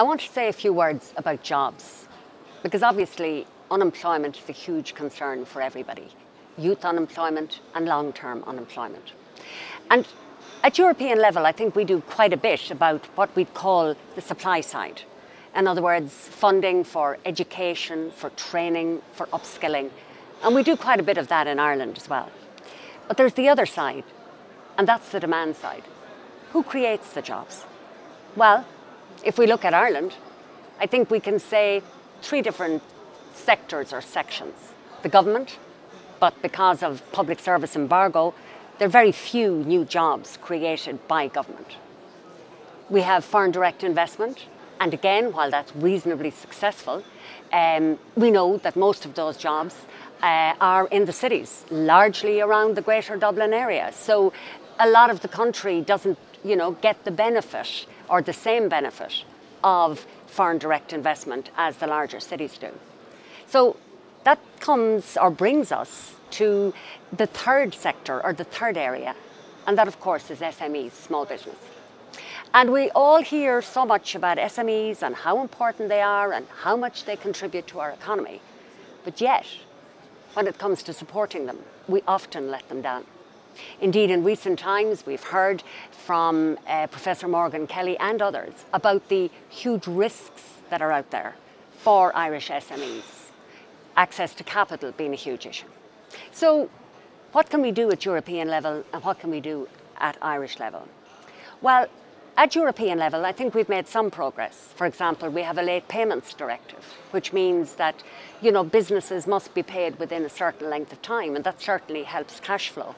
I want to say a few words about jobs, because obviously unemployment is a huge concern for everybody. Youth unemployment and long-term unemployment. And at European level, I think we do quite a bit about what we'd call the supply side. In other words, funding for education, for training, for upskilling. And we do quite a bit of that in Ireland as well. But there's the other side, and that's the demand side. Who creates the jobs? Well, if we look at Ireland, I think we can say three different sectors or sections. The government, but because of public service embargo, there are very few new jobs created by government. We have foreign direct investment, and again, while that's reasonably successful, we know that most of those jobs are in the cities, largely around the greater Dublin area. So a lot of the country doesn't, get the benefit or the same benefit of foreign direct investment as the larger cities do. So that comes or brings us to the third sector or the third area, and that of course is SMEs, small business. And we all hear so much about SMEs and how important they are and how much they contribute to our economy. But yet, when it comes to supporting them, we often let them down. Indeed, in recent times, we've heard from Professor Morgan Kelly and others about the huge risks that are out there for Irish SMEs, access to capital being a huge issue. So what can we do at European level and what can we do at Irish level? Well, at European level, I think we've made some progress. For example, we have a late payments directive, which means that, businesses must be paid within a certain length of time, and that certainly helps cash flow.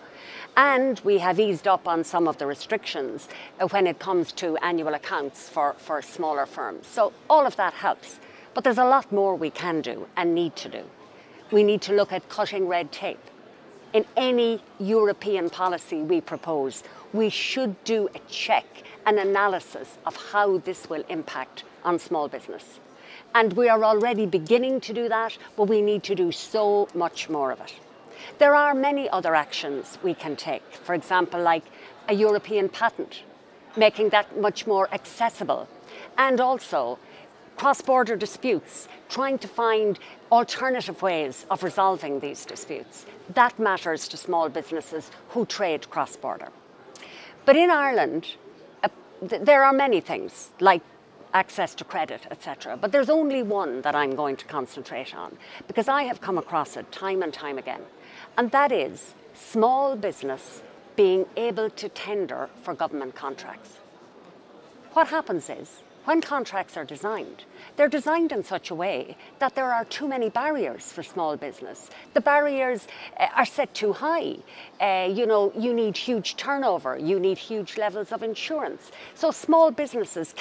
And we have eased up on some of the restrictions when it comes to annual accounts for smaller firms. So all of that helps. But there's a lot more we can do and need to do. We need to look at cutting red tape. In any European policy we propose, we should do a check, an analysis of how this will impact on small business. And we are already beginning to do that, but we need to do so much more of it. There are many other actions we can take. For example, like a European patent, making that much more accessible. And also cross-border disputes, trying to find alternative ways of resolving these disputes. That matters to small businesses who trade cross-border. But in Ireland, there are many things like access to credit, etc. But there's only one that I'm going to concentrate on because I have come across it time and time again. And that is small business being able to tender for government contracts. What happens is, when contracts are designed, they're designed in such a way that there are too many barriers for small business. The barriers are set too high. You need huge turnover, you need huge levels of insurance. So small businesses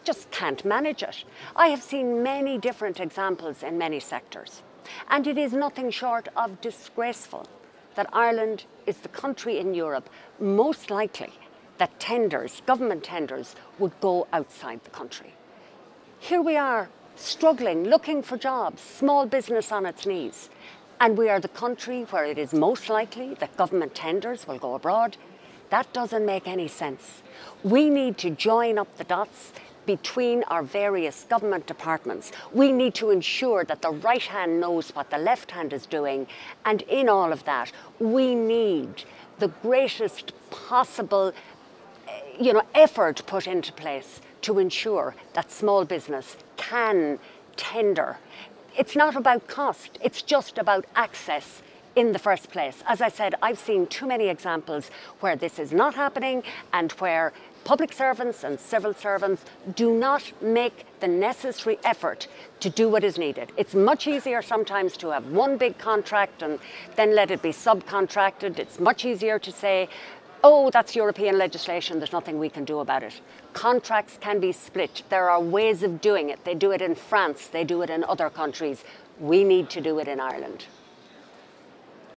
just can't manage it. I have seen many different examples in many sectors. And it is nothing short of disgraceful that Ireland is the country in Europe most likely that tenders, government tenders, would go outside the country. Here we are, struggling, looking for jobs, small business on its knees. And we are the country where it is most likely that government tenders will go abroad. That doesn't make any sense. We need to join up the dots between our various government departments. We need to ensure that the right hand knows what the left hand is doing. And in all of that, we need the greatest possible effort put into place to ensure that small business can tender. It's not about cost, it's just about access in the first place. As I said, I've seen too many examples where this is not happening and where public servants and civil servants do not make the necessary effort to do what is needed. It's much easier sometimes to have one big contract and then let it be subcontracted. It's much easier to say, oh, that's European legislation, there's nothing we can do about it. Contracts can be split. There are ways of doing it. They do it in France, they do it in other countries. We need to do it in Ireland.